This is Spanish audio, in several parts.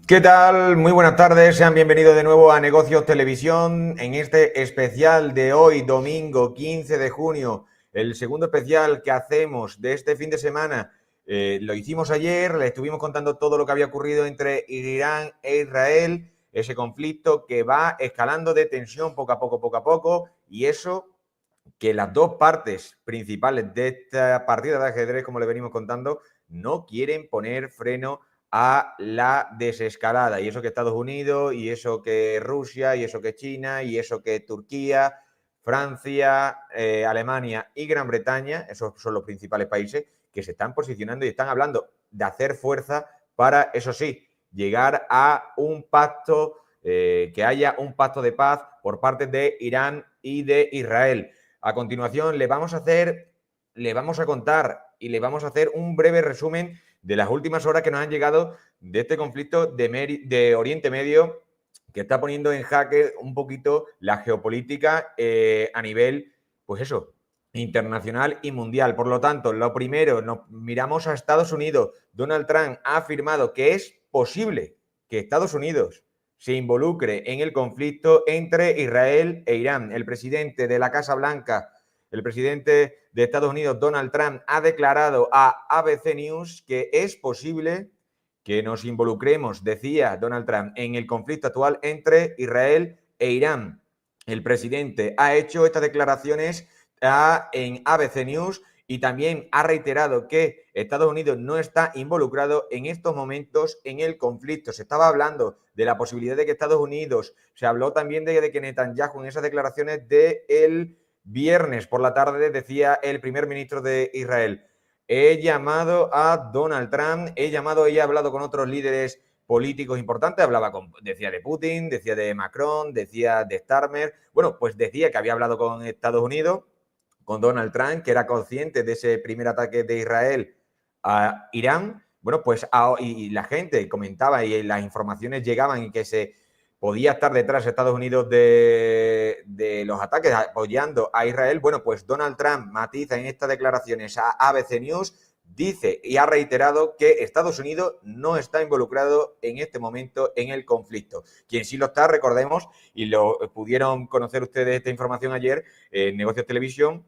¿Qué tal? Muy buenas tardes, sean bienvenidos de nuevo a Negocios Televisión en este especial de hoy, domingo 15 de junio, el segundo especial que hacemos de este fin de semana. Lo hicimos ayer, le estuvimos contando todo lo que había ocurrido entre Irán e Israel, ese conflicto que va escalando de tensión poco a poco, y eso que las dos partes principales de esta partida de ajedrez, como le venimos contando, no quieren poner freno a la desescalada. Y eso que Estados Unidos, y eso que Rusia, y eso que China, y eso que Turquía, Francia, Alemania y Gran Bretaña, esos son los principales países que se están posicionando y están hablando de hacer fuerza para, eso sí, llegar a un pacto, que haya un pacto de paz por parte de Irán y de Israel. A continuación, le vamos a contar y le vamos a hacer un breve resumen de las últimas horas que nos han llegado de este conflicto de Oriente Medio, que está poniendo en jaque un poquito la geopolítica a nivel, pues eso, internacional y mundial. Por lo tanto, lo primero, nos miramos a Estados Unidos. Donald Trump ha afirmado que es posible que Estados Unidos se involucre en el conflicto entre Israel e Irán. El presidente de la Casa Blanca, el presidente de Estados Unidos, Donald Trump, ha declarado a ABC News que es posible que nos involucremos, decía Donald Trump, en el conflicto actual entre Israel e Irán. El presidente ha hecho estas declaraciones en ABC News y también ha reiterado que Estados Unidos no está involucrado en estos momentos en el conflicto. Se estaba hablando de la posibilidad de que Estados Unidos, se habló también de que Netanyahu en esas declaraciones del viernes por la tarde decía el primer ministro de Israel: he llamado a Donald Trump, he hablado con otros líderes políticos importantes, decía de Putin, decía de Macron, decía de Starmer. Bueno, pues decía que había hablado con Estados Unidos, con Donald Trump, que era consciente de ese primer ataque de Israel a Irán. Bueno, pues y la gente comentaba y las informaciones llegaban y que se podía estar detrás de Estados Unidos de los ataques apoyando a Israel. Bueno, pues Donald Trump matiza en estas declaraciones a ABC News, dice y ha reiterado que Estados Unidos no está involucrado en este momento en el conflicto. Quien sí lo está, recordemos, y lo pudieron conocer ustedes esta información ayer en Negocios Televisión,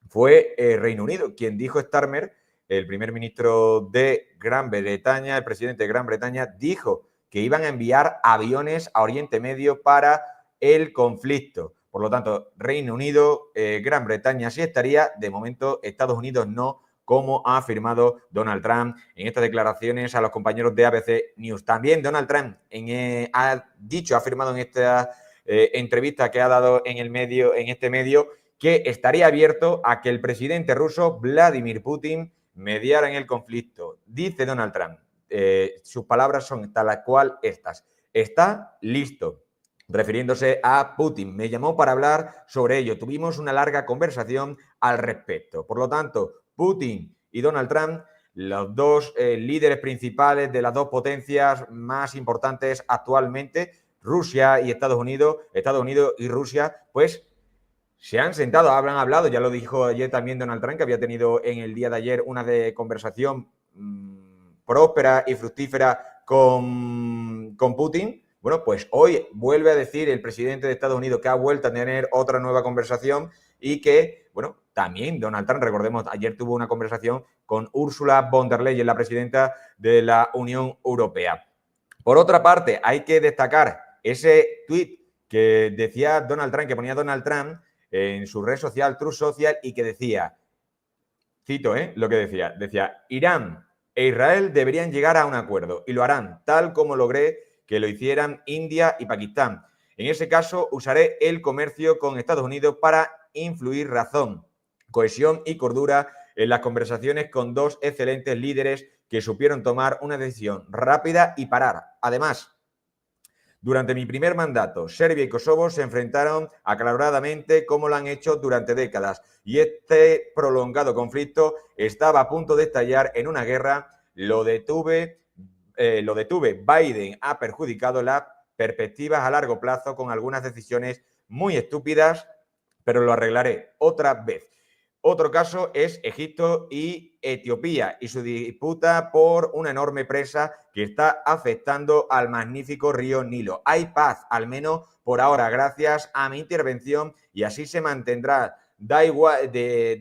fue Reino Unido. Quien dijo Starmer, el primer ministro de Gran Bretaña, el presidente de Gran Bretaña, dijo que iban a enviar aviones a Oriente Medio para el conflicto. Por lo tanto, Reino Unido, Gran Bretaña sí estaría, de momento Estados Unidos no, como ha afirmado Donald Trump en estas declaraciones a los compañeros de ABC News. También Donald Trump ha afirmado en esta entrevista que ha dado en este medio, que estaría abierto a que el presidente ruso Vladimir Putin mediara en el conflicto. Dice Donald Trump, sus palabras son tal cual estas: está listo, refiriéndose a Putin. Me llamó para hablar sobre ello. Tuvimos una larga conversación al respecto. Por lo tanto, Putin y Donald Trump, los dos líderes principales de las dos potencias más importantes actualmente, Rusia y Estados Unidos y Rusia, pues se han sentado, habrán hablado, ya lo dijo ayer también Donald Trump, que había tenido en el día de ayer una conversación próspera y fructífera con Putin. Bueno, pues hoy vuelve a decir el presidente de Estados Unidos que ha vuelto a tener otra nueva conversación y que, bueno, también Donald Trump, recordemos, ayer tuvo una conversación con Ursula von der Leyen, la presidenta de la Unión Europea. Por otra parte, hay que destacar ese tuit que decía Donald Trump, que ponía Donald Trump en su red social, Truth Social, y que decía, cito, lo que decía, Irán e Israel deberían llegar a un acuerdo y lo harán, tal como logré que lo hicieran India y Pakistán. En ese caso, usaré el comercio con Estados Unidos para influir razón, cohesión y cordura en las conversaciones con dos excelentes líderes que supieron tomar una decisión rápida y parar. Además, durante mi primer mandato, Serbia y Kosovo se enfrentaron acaloradamente como lo han hecho durante décadas y este prolongado conflicto estaba a punto de estallar en una guerra. Lo detuve. Biden ha perjudicado las perspectivas a largo plazo con algunas decisiones muy estúpidas, pero lo arreglaré otra vez. Otro caso es Egipto y Etiopía y su disputa por una enorme presa que está afectando al magnífico río Nilo. Hay paz, al menos por ahora, gracias a mi intervención, y así se mantendrá. De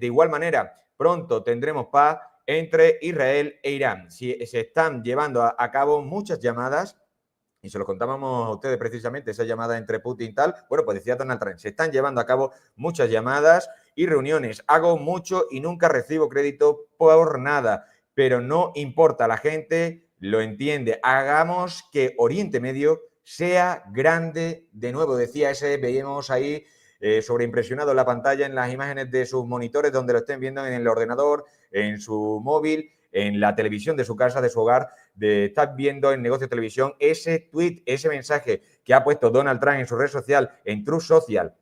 igual manera, pronto tendremos paz entre Israel e Irán. Se están llevando a cabo muchas llamadas, y se lo contábamos a ustedes precisamente, esa llamada entre Putin y tal. Bueno, pues decía Donald Trump, se están llevando a cabo muchas llamadas y reuniones. Hago mucho y nunca recibo crédito por nada, pero no importa, la gente lo entiende. Hagamos que Oriente Medio sea grande de nuevo, decía ese, veíamos ahí sobreimpresionado en la pantalla, en las imágenes de sus monitores, donde lo estén viendo en el ordenador, en su móvil, en la televisión de su casa, de su hogar, de estar viendo en Negocio Televisión ese tweet, ese mensaje que ha puesto Donald Trump en su red social, en Truth Social,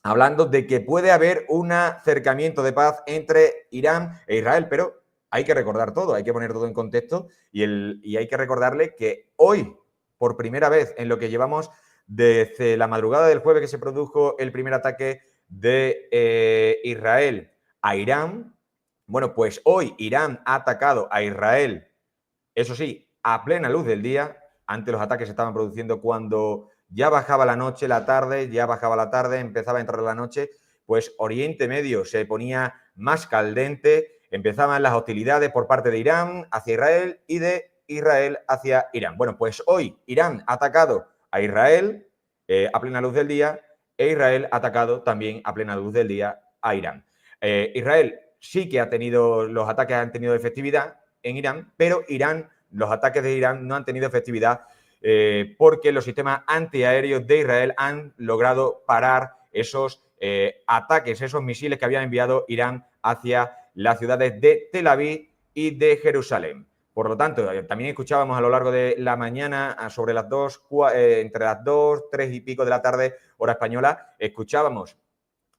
hablando de que puede haber un acercamiento de paz entre Irán e Israel, pero hay que recordar todo, hay que poner todo en contexto y hay que recordarle que hoy, por primera vez en lo que llevamos desde la madrugada del jueves que se produjo el primer ataque de Israel a Irán, bueno, pues hoy Irán ha atacado a Israel, eso sí, a plena luz del día. Antes los ataques se estaban produciendo cuando ya bajaba la noche, la tarde, empezaba a entrar la noche, pues Oriente Medio se ponía más caldente, empezaban las hostilidades por parte de Irán hacia Israel y de Israel hacia Irán. Bueno, pues hoy Irán ha atacado a Israel a plena luz del día e Israel ha atacado también a plena luz del día a Irán. Israel sí que ha tenido, los ataques han tenido efectividad en Irán, pero los ataques de Irán no han tenido efectividad porque los sistemas antiaéreos de Israel han logrado parar esos ataques, esos misiles que había enviado Irán hacia las ciudades de Tel Aviv y de Jerusalén. Por lo tanto, también escuchábamos a lo largo de la mañana, sobre las 2, entre las 2, 3 y pico de la tarde, hora española, escuchábamos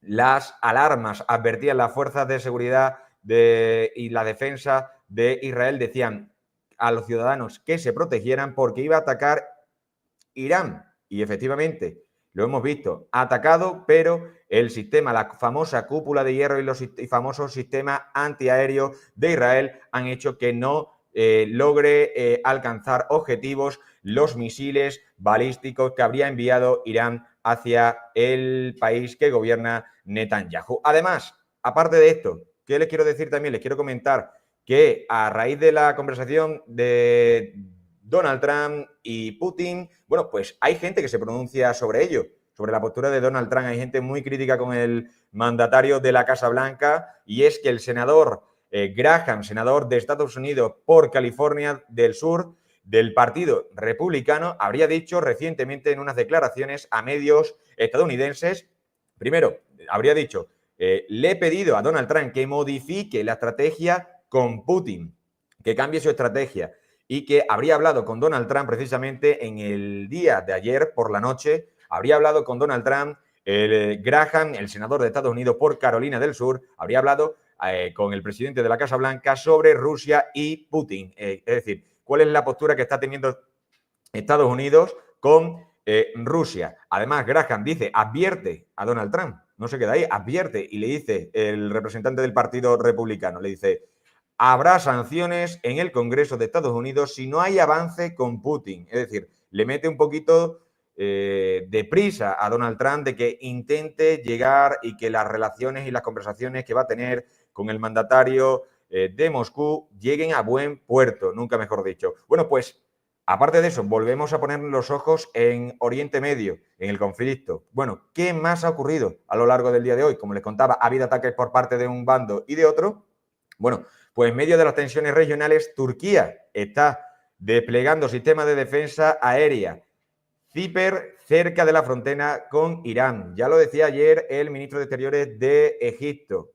las alarmas, advertían las fuerzas de seguridad y la defensa de Israel, decían a los ciudadanos que se protegieran porque iba a atacar Irán. Y efectivamente, lo hemos visto, ha atacado, pero el sistema, la famosa cúpula de hierro y los famosos sistemas antiaéreos de Israel han hecho que no logre alcanzar objetivos los misiles balísticos que habría enviado Irán hacia el país que gobierna Netanyahu. Además, aparte de esto, ¿qué les quiero decir también? Les quiero comentar que a raíz de la conversación de Donald Trump y Putin, bueno, pues hay gente que se pronuncia sobre ello, sobre la postura de Donald Trump. Hay gente muy crítica con el mandatario de la Casa Blanca, y es que el senador Graham, senador de Estados Unidos por California del Sur, del Partido Republicano, habría dicho recientemente en unas declaraciones a medios estadounidenses, primero, habría dicho, le he pedido a Donald Trump que modifique la estrategia con Putin, que cambie su estrategia, y que habría hablado con Donald Trump precisamente en el día de ayer por la noche, habría hablado con Donald Trump, Graham, el senador de Estados Unidos por Carolina del Sur, habría hablado con el presidente de la Casa Blanca sobre Rusia y Putin. Es decir, cuál es la postura que está teniendo Estados Unidos con Rusia. Además, Graham dice, advierte a Donald Trump, no se queda ahí, advierte, y le dice el representante del Partido Republicano, le dice, habrá sanciones en el Congreso de Estados Unidos si no hay avance con Putin. Es decir, le mete un poquito de prisa a Donald Trump de que intente llegar y que las relaciones y las conversaciones que va a tener con el mandatario de Moscú lleguen a buen puerto, nunca mejor dicho. Bueno, pues aparte de eso, volvemos a poner los ojos en Oriente Medio, en el conflicto. Bueno, ¿qué más ha ocurrido a lo largo del día de hoy? Como les contaba, ha habido ataques por parte de un bando y de otro. Bueno, pues en medio de las tensiones regionales, Turquía está desplegando sistemas de defensa aérea. Cíper, cerca de la frontera con Irán. Ya lo decía ayer el ministro de Exteriores de Egipto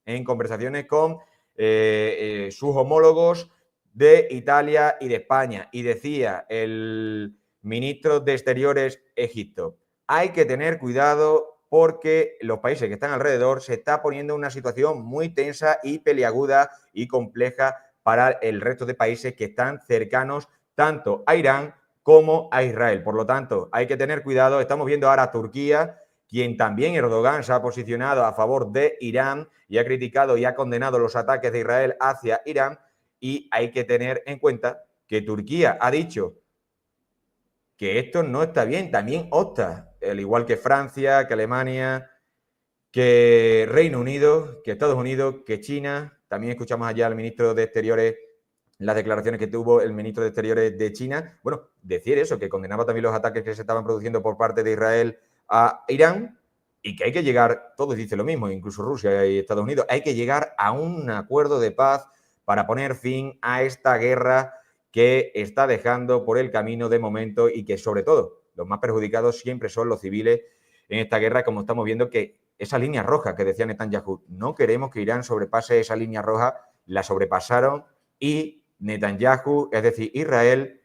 en conversaciones con sus homólogos de Italia y de España. Y decía el ministro de Exteriores Egipto, hay que tener cuidado porque los países que están alrededor se está poniendo en una situación muy tensa y peliaguda y compleja para el resto de países que están cercanos tanto a Irán como a Israel. Por lo tanto, hay que tener cuidado. Estamos viendo ahora a Turquía quien también Erdogan se ha posicionado a favor de Irán y ha criticado y ha condenado los ataques de Israel hacia Irán. Y hay que tener en cuenta que Turquía ha dicho que esto no está bien, también opta, al igual que Francia, que Alemania, que Reino Unido, que Estados Unidos, que China. También escuchamos allá al ministro de Exteriores, las declaraciones que tuvo el ministro de Exteriores de China. Bueno, decir eso, que condenaba también los ataques que se estaban produciendo por parte de Israel a Irán y que hay que llegar, todos dicen lo mismo, incluso Rusia y Estados Unidos, hay que llegar a un acuerdo de paz para poner fin a esta guerra que está dejando por el camino de momento y que sobre todo los más perjudicados siempre son los civiles en esta guerra, como estamos viendo que esa línea roja que decía Netanyahu, no queremos que Irán sobrepase esa línea roja, la sobrepasaron y Netanyahu, es decir, Israel,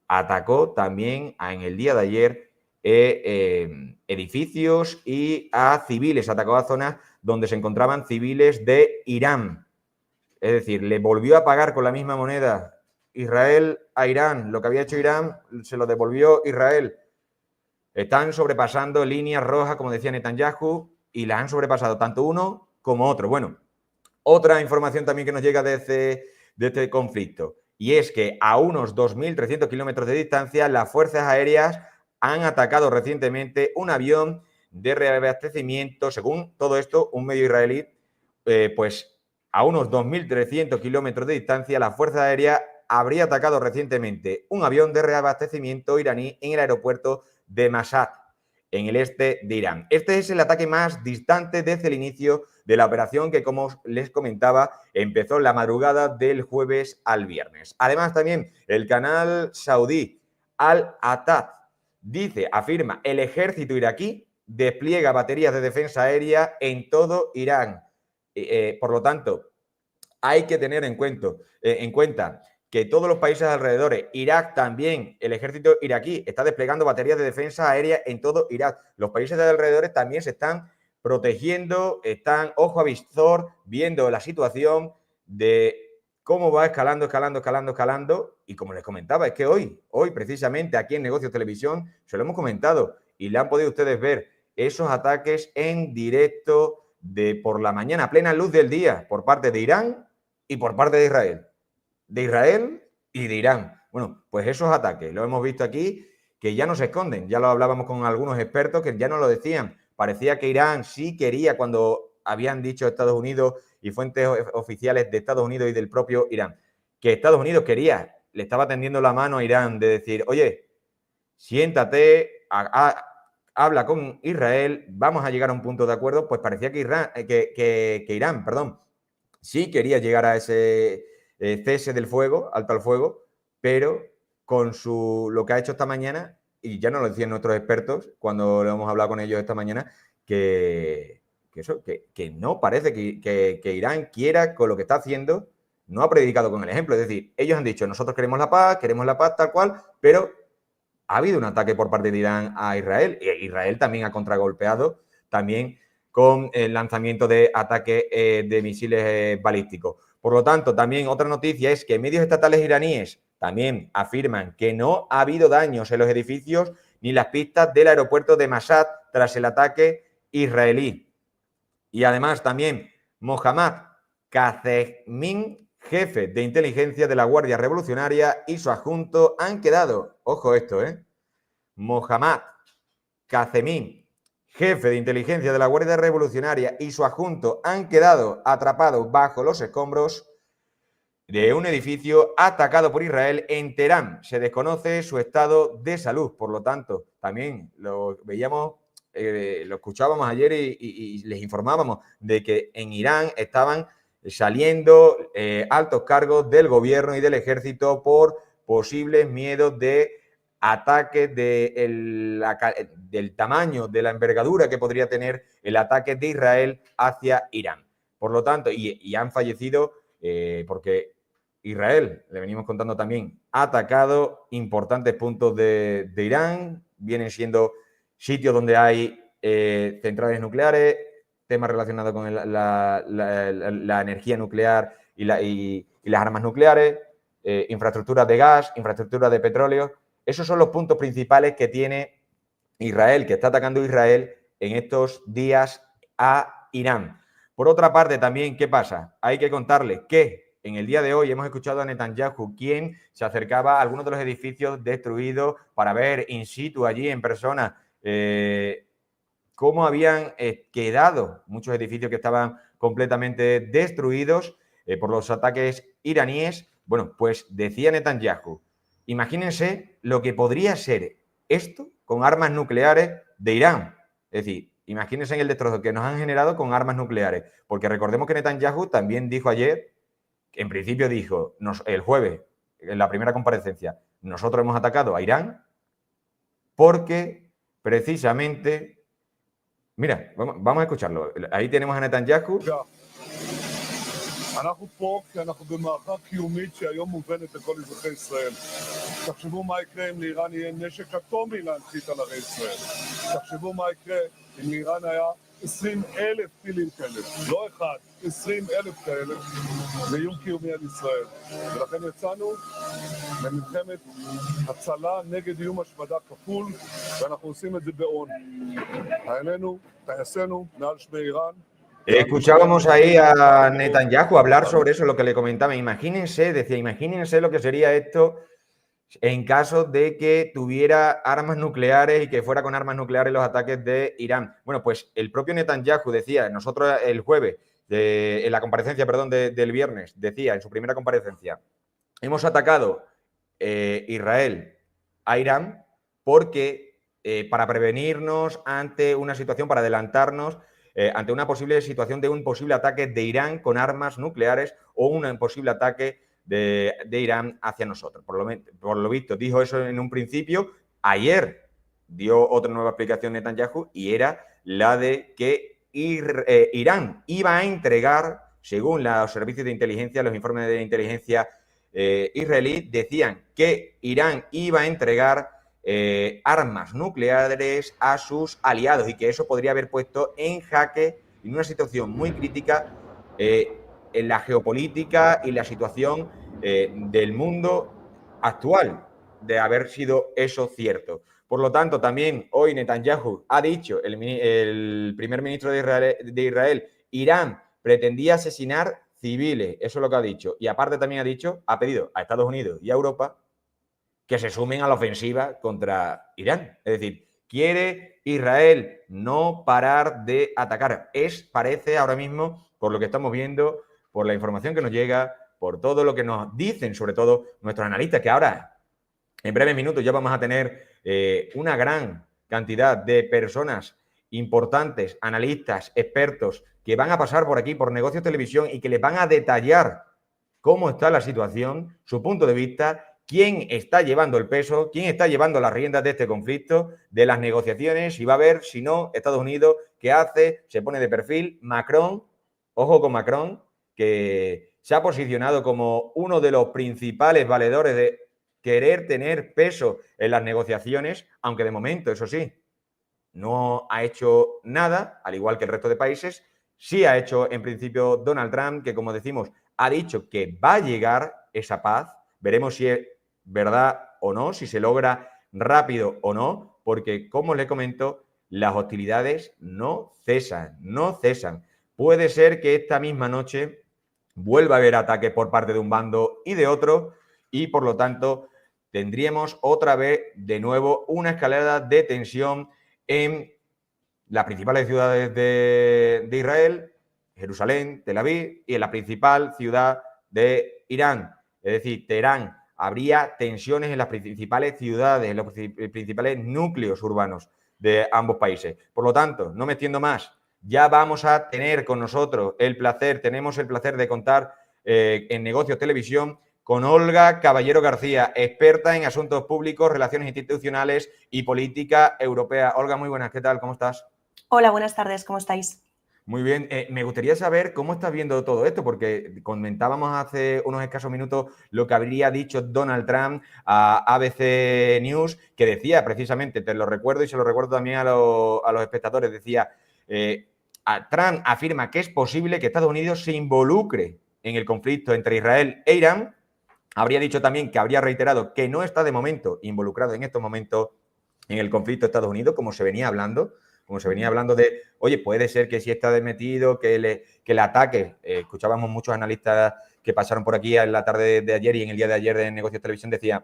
atacó también en el día de ayer edificios y a civiles, atacó a zonas donde se encontraban civiles de Irán. Es decir, le volvió a pagar con la misma moneda Israel a Irán. Lo que había hecho Irán se lo devolvió Israel. Están sobrepasando líneas rojas, como decía Netanyahu, y las han sobrepasado tanto uno como otro. Bueno, otra información también que nos llega de este conflicto, y es que a unos 2.300 kilómetros de distancia las fuerzas aéreas han atacado recientemente un avión de reabastecimiento, según todo esto, un medio israelí, pues a unos 2.300 kilómetros de distancia la fuerza aérea habría atacado recientemente un avión de reabastecimiento iraní en el aeropuerto de Mashhad, en el este de Irán. Este es el ataque más distante desde el inicio de la operación que, como les comentaba, empezó la madrugada del jueves al viernes. Además, también el canal saudí Al-Attad afirma, el ejército iraquí despliega baterías de defensa aérea en todo Irán. Por lo tanto, hay que tener en cuenta que todos los países alrededores, Irak también, el ejército iraquí está desplegando baterías de defensa aérea en todo Irak. Los países de alrededores también se están protegiendo, están ojo a visor, viendo la situación de cómo va escalando. Y como les comentaba, es que hoy precisamente aquí en Negocios Televisión se lo hemos comentado y le han podido ustedes ver esos ataques en directo por la mañana, a plena luz del día, por parte de Irán y por parte de Israel. De Israel y de Irán. Bueno, pues esos ataques, lo hemos visto aquí, que ya no se esconden. Ya lo hablábamos con algunos expertos que ya nos lo decían. Parecía que Irán sí quería, cuando habían dicho Estados Unidos y fuentes oficiales de Estados Unidos y del propio Irán, que Estados Unidos quería, le estaba tendiendo la mano a Irán de decir, oye, siéntate, habla con Israel, vamos a llegar a un punto de acuerdo. Pues parecía que Irán, sí quería llegar a ese cese del fuego, alto al fuego, pero con lo que ha hecho esta mañana, y ya nos lo decían nuestros expertos cuando lo hemos hablado con ellos esta mañana, que no parece que Irán quiera, con lo que está haciendo, no ha predicado con el ejemplo. Es decir, ellos han dicho, nosotros queremos la paz tal cual, pero ha habido un ataque por parte de Irán a Israel. Israel también ha contragolpeado, también con el lanzamiento de ataques de misiles balísticos. Por lo tanto, también otra noticia es que medios estatales iraníes también afirman que no ha habido daños en los edificios ni las pistas del aeropuerto de Mashhad tras el ataque israelí. Y además también Mohammad Kazemín, jefe de inteligencia de la Guardia Revolucionaria, y su adjunto han quedado, ojo esto, Mohammad Kazemín, jefe de inteligencia de la Guardia Revolucionaria, y su adjunto han quedado atrapados bajo los escombros de un edificio atacado por Israel en Teherán. Se desconoce su estado de salud, por lo tanto, también lo veíamos, lo escuchábamos ayer y les informábamos de que en Irán estaban saliendo altos cargos del gobierno y del ejército por posibles miedos de ataques del tamaño, de la envergadura que podría tener el ataque de Israel hacia Irán. Por lo tanto, y han fallecido porque Israel, le venimos contando también, ha atacado importantes puntos de Irán, vienen siendo sitios donde hay centrales nucleares, temas relacionados con la energía nuclear y las armas nucleares, infraestructuras de gas, infraestructuras de petróleo. Esos son los puntos principales que tiene Israel, que está atacando Israel en estos días a Irán. Por otra parte, también, ¿qué pasa? Hay que contarles que en el día de hoy hemos escuchado a Netanyahu, quien se acercaba a algunos de los edificios destruidos para ver in situ, allí en persona, cómo habían quedado muchos edificios que estaban completamente destruidos por los ataques iraníes. Bueno, pues decía Netanyahu, imagínense lo que podría ser esto con armas nucleares de Irán. Es decir, imagínense en el destrozo que nos han generado con armas nucleares. Porque recordemos que Netanyahu también dijo ayer, en principio dijo, el jueves, en la primera comparecencia, nosotros hemos atacado a Irán porque precisamente... Mira, vamos a escucharlo. Ahí tenemos a Netanyahu. אנחנו פה כי אנחנו במערכה קיומית שהיום מובנת לכל אזרחי ישראל. תחשבו מה יקרה אם לאיראן יהיה נשק אטומי להנחית על ערי ישראל. תחשבו מה יקרה אם לאיראן היה 20,000 טילים כאלה. לא אחד, 20,000 כאלה. זה איום קיומי על ישראל. ולכן יצאנו למלחמת הצלה נגד איום השמדה כפול, ואנחנו עושים את זה באון. חיילינו, טייסינו, מעל שמי איראן, escuchábamos ahí a Netanyahu hablar sobre eso, lo que le comentaba. Imagínense, decía, imagínense lo que sería esto en caso de que tuviera armas nucleares y que fuera con armas nucleares los ataques de Irán. Bueno, pues el propio Netanyahu decía, nosotros el jueves, en la comparecencia, perdón, del viernes, decía en su primera comparecencia, hemos atacado Israel a Irán porque para prevenirnos ante una situación, para adelantarnos ante una posible situación de un posible ataque de Irán con armas nucleares o un posible ataque de Irán hacia nosotros. Por lo visto, dijo eso en un principio. Ayer dio otra nueva explicación Netanyahu y era la de que Irán iba a entregar, según los servicios de inteligencia, los informes de inteligencia israelí, decían que Irán iba a entregar armas nucleares a sus aliados y que eso podría haber puesto en jaque, en una situación muy crítica, en la geopolítica y la situación del mundo actual, de haber sido eso cierto. Por lo tanto, también hoy Netanyahu ha dicho, el primer ministro de Israel, Irán pretendía asesinar civiles, eso es lo que ha dicho. Y aparte también ha pedido a Estados Unidos y a Europa que se sumen a la ofensiva contra Irán. Es decir, quiere Israel no parar de atacar. Parece ahora mismo, por lo que estamos viendo, por la información que nos llega, por todo lo que nos dicen, sobre todo nuestros analistas, que ahora, en breves minutos, ya vamos a tener una gran cantidad de personas importantes, analistas, expertos, que van a pasar por aquí, por Negocios Televisión, y que les van a detallar cómo está la situación, su punto de vista, quién está llevando el peso, quién está llevando las riendas de este conflicto, de las negociaciones, y va a ver, si no, Estados Unidos, qué hace, se pone de perfil. Macron, ojo con Macron, que se ha posicionado como uno de los principales valedores de querer tener peso en las negociaciones, aunque de momento, eso sí, no ha hecho nada, al igual que el resto de países. Sí ha hecho, en principio, Donald Trump, que, como decimos, ha dicho que va a llegar esa paz. Veremos si es verdad o no, si se logra rápido o no, porque, como le comento, las hostilidades no cesan, no cesan. Puede ser que esta misma noche vuelva a haber ataques por parte de un bando y de otro, y por lo tanto tendríamos otra vez de nuevo una escalada de tensión en las principales ciudades de Israel, Jerusalén, Tel Aviv, y en la principal ciudad de Irán, es decir, Teherán. Habría tensiones en las principales ciudades, en los principales núcleos urbanos de ambos países. Por lo tanto, no me extiendo más, ya vamos a tener con nosotros tenemos el placer de contar en Negocios Televisión con Olga Caballero García, experta en asuntos públicos, relaciones institucionales y política europea. Olga, muy buenas, ¿qué tal? ¿Cómo estás? Hola, buenas tardes, ¿cómo estáis? Muy bien, me gustaría saber cómo estás viendo todo esto, porque comentábamos hace unos escasos minutos lo que habría dicho Donald Trump a ABC News, que decía precisamente, te lo recuerdo y se lo recuerdo también a los espectadores, decía, Trump afirma que es posible que Estados Unidos se involucre en el conflicto entre Israel e Irán. Habría dicho también que habría reiterado que no está de momento involucrado en estos momentos en el conflicto de Estados Unidos, como se venía hablando, como se venía hablando de, oye, puede ser que sí está metido, que el ataque, escuchábamos muchos analistas que pasaron por aquí en la tarde de ayer y en el día de ayer de Negocios Televisión, decía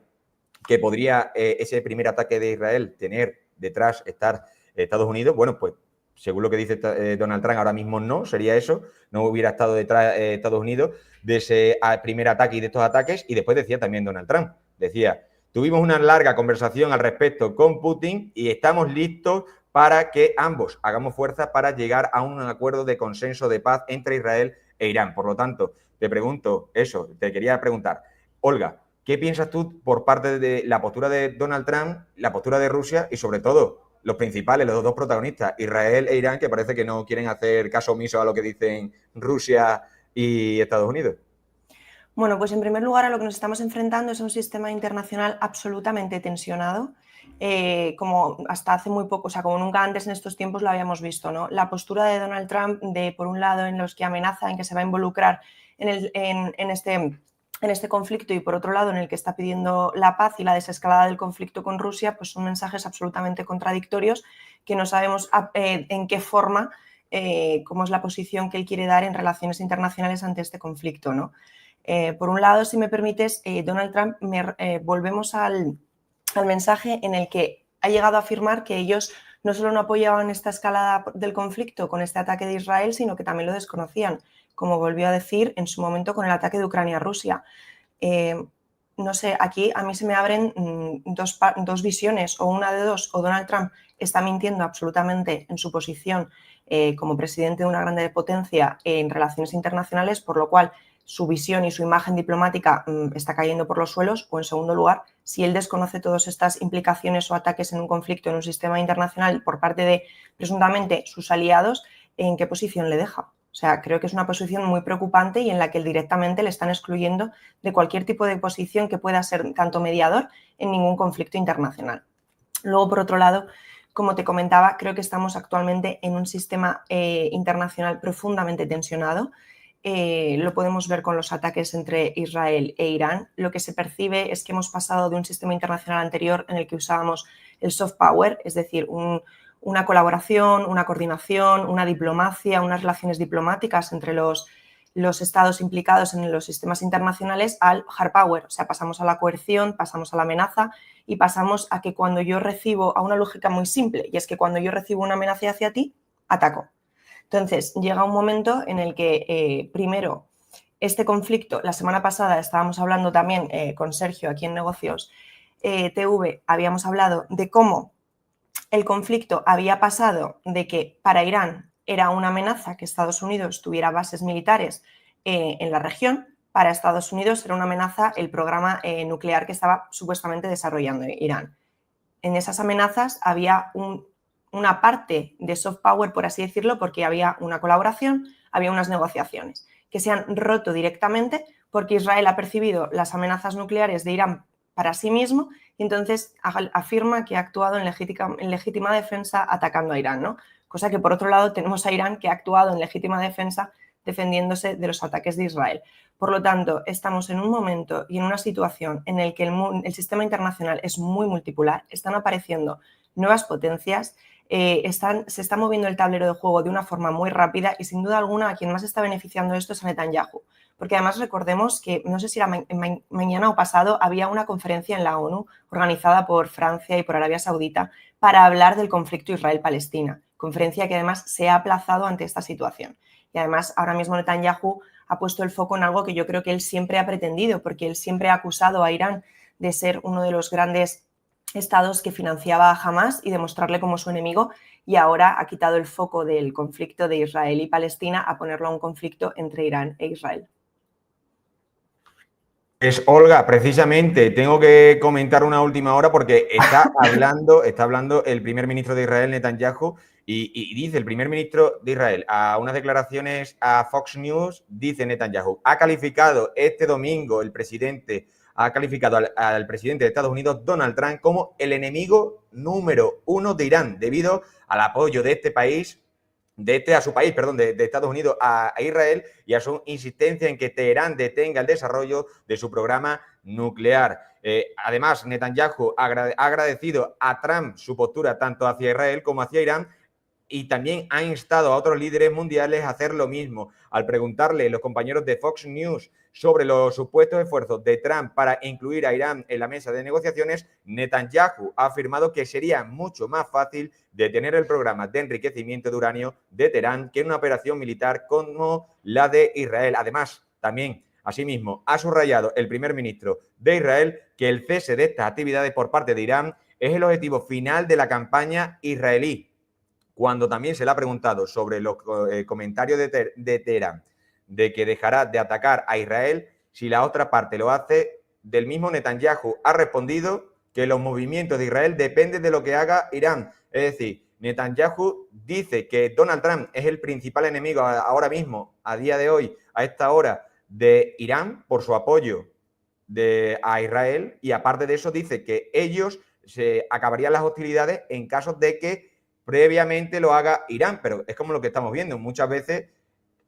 que podría ese primer ataque de Israel tener detrás estar Estados Unidos. Bueno, pues según lo que dice Donald Trump, ahora mismo no, sería eso, no hubiera estado detrás Estados Unidos de ese primer ataque y de estos ataques. Y después decía también Donald Trump, decía, tuvimos una larga conversación al respecto con Putin y estamos listos para que ambos hagamos fuerza para llegar a un acuerdo de consenso de paz entre Israel e Irán. Por lo tanto, te pregunto eso, te quería preguntar, Olga, ¿qué piensas tú por parte de la postura de Donald Trump, la postura de Rusia y sobre todo los principales, los dos protagonistas, Israel e Irán, que parece que no quieren hacer caso omiso a lo que dicen Rusia y Estados Unidos? Bueno, pues en primer lugar a lo que nos estamos enfrentando es a un sistema internacional absolutamente tensionado, como hasta hace muy poco, o sea, como nunca antes en estos tiempos lo habíamos visto, ¿no? La postura de Donald Trump de, por un lado, en los que amenaza en que se va a involucrar en este conflicto y por otro lado en el que está pidiendo la paz y la desescalada del conflicto con Rusia, pues son mensajes absolutamente contradictorios que no sabemos en qué forma, cómo es la posición que él quiere dar en relaciones internacionales ante este conflicto, ¿no? Por un lado, si me permites, Donald Trump, volvemos al mensaje en el que ha llegado a afirmar que ellos no solo no apoyaban esta escalada del conflicto con este ataque de Israel, sino que también lo desconocían, como volvió a decir en su momento con el ataque de Ucrania a Rusia. No sé, aquí a mí se me abren dos visiones, o una de dos, o Donald Trump está mintiendo absolutamente en su posición como presidente de una grande potencia en relaciones internacionales, por lo cual su visión y su imagen diplomática está cayendo por los suelos, o en segundo lugar, si él desconoce todas estas implicaciones o ataques en un conflicto en un sistema internacional por parte de, presuntamente, sus aliados, ¿en qué posición le deja? O sea, creo que es una posición muy preocupante y en la que directamente le están excluyendo de cualquier tipo de posición que pueda ser tanto mediador en ningún conflicto internacional. Luego, por otro lado, como te comentaba, creo que estamos actualmente en un sistema internacional profundamente tensionado. Lo podemos ver con los ataques entre Israel e Irán. Lo que se percibe es que hemos pasado de un sistema internacional anterior en el que usábamos el soft power, es decir, una colaboración, una coordinación, una diplomacia, unas relaciones diplomáticas entre los estados implicados en los sistemas internacionales, al hard power. O sea, pasamos a la coerción, pasamos a la amenaza y pasamos a que cuando yo recibo, a una lógica muy simple, y es que cuando yo recibo una amenaza hacia ti, ataco. Entonces, llega un momento en el que, primero, este conflicto, la semana pasada estábamos hablando también con Sergio aquí en Negocios TV, habíamos hablado de cómo el conflicto había pasado de que para Irán era una amenaza que Estados Unidos tuviera bases militares en la región, para Estados Unidos era una amenaza el programa nuclear que estaba supuestamente desarrollando Irán. En esas amenazas había una parte de soft power, por así decirlo, porque había una colaboración, había unas negociaciones que se han roto directamente porque Israel ha percibido las amenazas nucleares de Irán para sí mismo y entonces afirma que ha actuado en legítima defensa atacando a Irán, ¿no? Cosa que, por otro lado, tenemos a Irán que ha actuado en legítima defensa defendiéndose de los ataques de Israel. Por lo tanto, estamos en un momento y en una situación en el que el sistema internacional es muy multipolar, están apareciendo nuevas potencias, se está moviendo el tablero de juego de una forma muy rápida y sin duda alguna a quien más está beneficiando de esto es a Netanyahu. Porque además recordemos que, no sé si era mañana o pasado, había una conferencia en la ONU organizada por Francia y por Arabia Saudita para hablar del conflicto Israel-Palestina, conferencia que además se ha aplazado ante esta situación. Y además ahora mismo Netanyahu ha puesto el foco en algo que yo creo que él siempre ha pretendido, porque él siempre ha acusado a Irán de ser uno de los grandes estados que financiaba a Hamas y de mostrarle como su enemigo, y ahora ha quitado el foco del conflicto de Israel y Palestina a ponerlo a un conflicto entre Irán e Israel. Pues Olga, precisamente tengo que comentar una última hora porque está hablando el primer ministro de Israel, Netanyahu, y dice el primer ministro de Israel a unas declaraciones a Fox News, dice Netanyahu, ha calificado este domingo el presidente, ha calificado al presidente de Estados Unidos, Donald Trump, como el enemigo número 1 de Irán, debido al apoyo de este país, de Estados Unidos a Israel y a su insistencia en que Teherán detenga el desarrollo de su programa nuclear. Además, Netanyahu ha agradecido a Trump su postura tanto hacia Israel como hacia Irán, y también ha instado a otros líderes mundiales a hacer lo mismo. Al preguntarle a los compañeros de Fox News sobre los supuestos esfuerzos de Trump para incluir a Irán en la mesa de negociaciones, Netanyahu ha afirmado que sería mucho más fácil detener el programa de enriquecimiento de uranio de Teherán que una operación militar como la de Israel. Además, también, asimismo, ha subrayado el primer ministro de Israel que el cese de estas actividades por parte de Irán es el objetivo final de la campaña israelí. Cuando también se le ha preguntado sobre los comentarios de Teherán de que dejará de atacar a Israel si la otra parte lo hace, del mismo Netanyahu ha respondido que los movimientos de Israel dependen de lo que haga Irán. Es decir, Netanyahu dice que Donald Trump es el principal enemigo ahora mismo, a día de hoy, a esta hora, de Irán por su apoyo a Israel, y aparte de eso dice que ellos se acabarían las hostilidades en caso de que previamente lo haga Irán, pero es como lo que estamos viendo. Muchas veces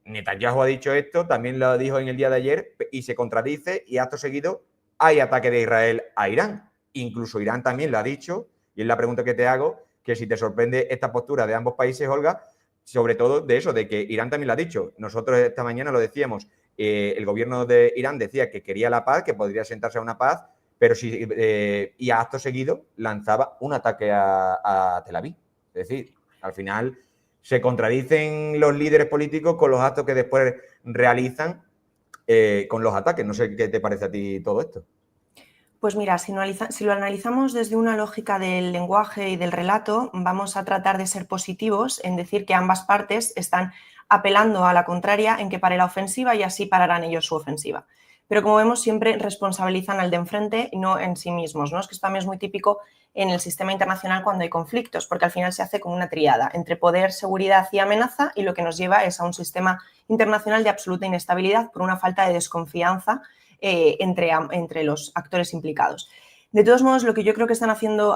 Netanyahu ha dicho esto, también lo dijo en el día de ayer y se contradice, y acto seguido hay ataque de Israel a Irán. Incluso Irán también lo ha dicho, y es la pregunta que te hago, que si te sorprende esta postura de ambos países, Olga, sobre todo de eso, de que Irán también lo ha dicho. Nosotros esta mañana lo decíamos, el gobierno de Irán decía que quería la paz, que podría sentarse a una paz, pero sí, y a acto seguido lanzaba un ataque a Tel Aviv. Es decir, al final se contradicen los líderes políticos con los actos que después realizan con los ataques. No sé qué te parece a ti todo esto. Pues mira, si lo analizamos desde una lógica del lenguaje y del relato, vamos a tratar de ser positivos en decir que ambas partes están apelando a la contraria en que pare la ofensiva y así pararán ellos su ofensiva. Pero como vemos, siempre responsabilizan al de enfrente y no en sí mismos, ¿no? Es que esto también es muy típico en el sistema internacional cuando hay conflictos, porque al final se hace como una triada entre poder, seguridad y amenaza, y lo que nos lleva es a un sistema internacional de absoluta inestabilidad por una falta de desconfianza entre los actores implicados. De todos modos, lo que yo creo que están haciendo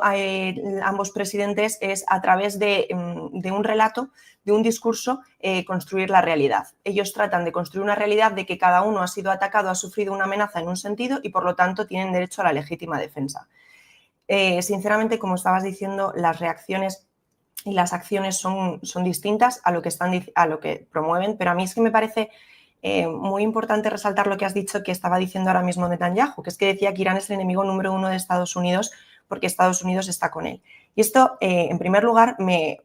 ambos presidentes es, a través de un relato, de un discurso, construir la realidad. Ellos tratan de construir una realidad de que cada uno ha sido atacado, ha sufrido una amenaza en un sentido y, por lo tanto, tienen derecho a la legítima defensa. Sinceramente, como estabas diciendo, las reacciones y las acciones son distintas a lo que promueven, pero a mí es que me parece muy importante resaltar lo que has dicho, que estaba diciendo ahora mismo Netanyahu, que es que decía que Irán es el enemigo número uno de Estados Unidos porque Estados Unidos está con él. Y esto, en primer lugar, me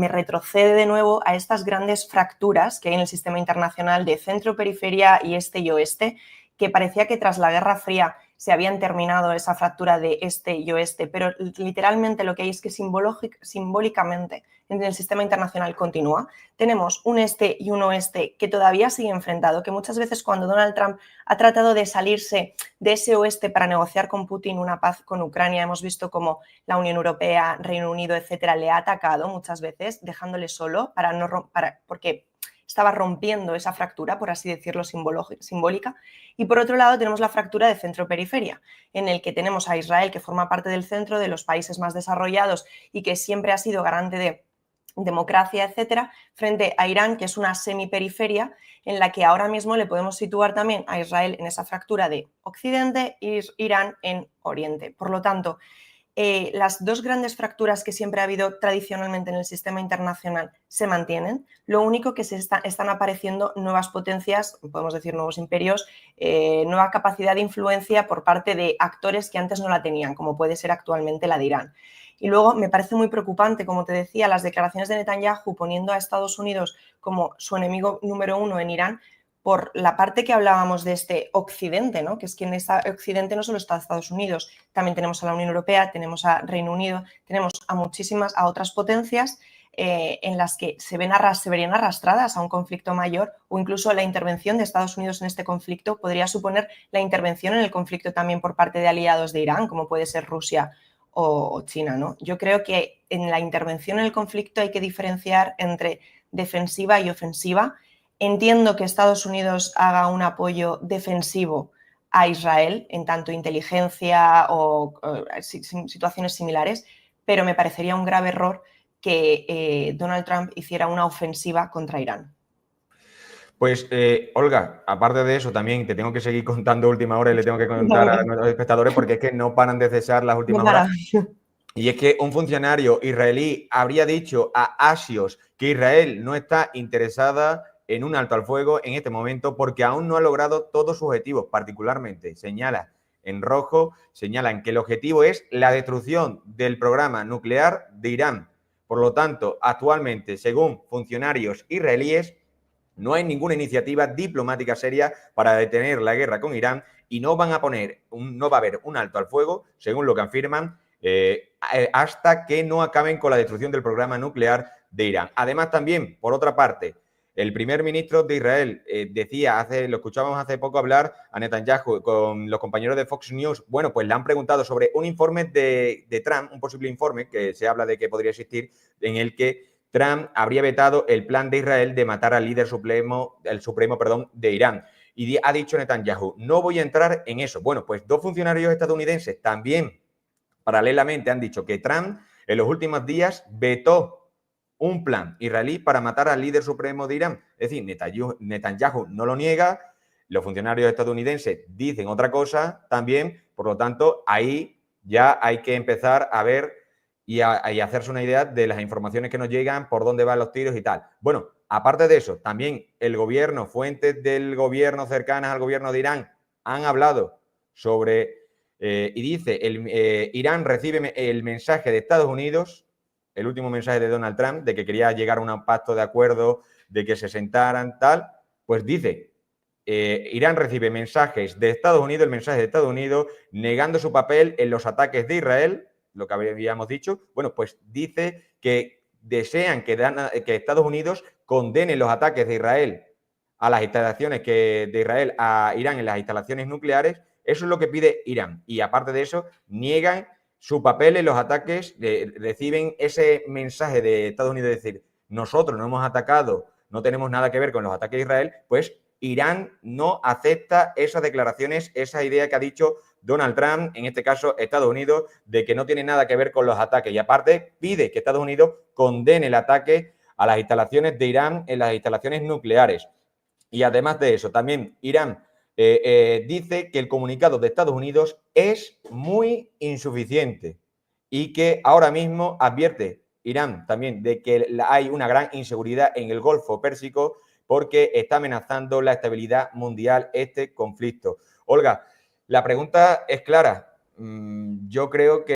retrocede de nuevo a estas grandes fracturas que hay en el sistema internacional de centro, periferia y este y oeste, que parecía que tras la Guerra Fría se habían terminado esa fractura de este y oeste, pero literalmente lo que hay es que simbólicamente en el sistema internacional continúa. Tenemos un este y un oeste que todavía sigue enfrentado, que muchas veces cuando Donald Trump ha tratado de salirse de ese oeste para negociar con Putin una paz con Ucrania, hemos visto como la Unión Europea, Reino Unido, etcétera, le ha atacado muchas veces, dejándole solo porque estaba rompiendo esa fractura, por así decirlo, simbólica. Y por otro lado tenemos la fractura de centro-periferia, en el que tenemos a Israel, que forma parte del centro, de los países más desarrollados y que siempre ha sido garante de democracia, etcétera, frente a Irán, que es una semiperiferia, en la que ahora mismo le podemos situar también a Israel en esa fractura de Occidente e Irán en Oriente. Por lo tanto, las dos grandes fracturas que siempre ha habido tradicionalmente en el sistema internacional se mantienen. Lo único que están apareciendo nuevas potencias, podemos decir nuevos imperios, nueva capacidad de influencia por parte de actores que antes no la tenían, como puede ser actualmente la de Irán. Y luego me parece muy preocupante, como te decía, las declaraciones de Netanyahu poniendo a Estados Unidos como su enemigo número uno en Irán, por la parte que hablábamos de este Occidente, ¿no? Que es que en este Occidente no solo está Estados Unidos, también tenemos a la Unión Europea, tenemos a Reino Unido, tenemos a otras potencias en las que se verían arrastradas a un conflicto mayor, o incluso la intervención de Estados Unidos en este conflicto podría suponer la intervención en el conflicto también por parte de aliados de Irán, como puede ser Rusia o China, ¿no? Yo creo que en la intervención en el conflicto hay que diferenciar entre defensiva y ofensiva. Entiendo que Estados Unidos haga un apoyo defensivo a Israel en tanto inteligencia o situaciones similares, pero me parecería un grave error que Donald Trump hiciera una ofensiva contra Irán. Pues, Olga, aparte de eso, también te tengo que seguir contando última hora y le tengo que contar a nuestros espectadores porque es que no paran de cesar las últimas horas. Y es que un funcionario israelí habría dicho a Axios que Israel no está interesada en un alto al fuego en este momento porque aún no ha logrado todos sus objetivos. Particularmente señala en rojo, señalan que el objetivo es la destrucción del programa nuclear de Irán. Por lo tanto, actualmente, según funcionarios israelíes, no hay ninguna iniciativa diplomática seria para detener la guerra con Irán y no van a poner, no va a haber un alto al fuego, según lo que afirman, hasta que no acaben con la destrucción del programa nuclear de Irán. Además, también, por otra parte, el primer ministro de Israel decía, lo escuchábamos hace poco hablar a Netanyahu con los compañeros de Fox News. Bueno, pues le han preguntado sobre un informe de Trump, un posible informe que se habla de que podría existir, en el que Trump habría vetado el plan de Israel de matar al líder supremo de Irán. Y ha dicho Netanyahu, no voy a entrar en eso. Bueno, pues dos funcionarios estadounidenses también paralelamente han dicho que Trump en los últimos días vetó un plan israelí para matar al líder supremo de Irán. Es decir, Netanyahu no lo niega, los funcionarios estadounidenses dicen otra cosa también, por lo tanto, ahí ya hay que empezar a ver y hacerse una idea de las informaciones que nos llegan, por dónde van los tiros y tal. Bueno, aparte de eso, también el gobierno, fuentes del gobierno cercanas al gobierno de Irán han hablado sobre, y dice, Irán recibe el mensaje de Estados Unidos, el último mensaje de Donald Trump, de que quería llegar a un pacto de acuerdo, de que se sentaran, tal, pues dice, Irán recibe mensajes de Estados Unidos, el mensaje de Estados Unidos, negando su papel en los ataques de Israel, lo que habíamos dicho. Bueno, pues dice que desean que Estados Unidos condene los ataques de Israel a las instalaciones de Israel a Irán en las instalaciones nucleares. Eso es lo que pide Irán. Y aparte de eso, niegan su papel en los ataques, reciben ese mensaje de Estados Unidos de decir, nosotros no hemos atacado, no tenemos nada que ver con los ataques de Israel, pues Irán no acepta esas declaraciones, esa idea que ha dicho Donald Trump, en este caso Estados Unidos, de que no tiene nada que ver con los ataques. Y aparte pide que Estados Unidos condene el ataque a las instalaciones de Irán en las instalaciones nucleares. Y además de eso, también Irán dice que el comunicado de Estados Unidos es muy insuficiente y que ahora mismo advierte Irán también de que hay una gran inseguridad en el Golfo Pérsico porque está amenazando la estabilidad mundial este conflicto. Olga, la pregunta es clara. Yo creo que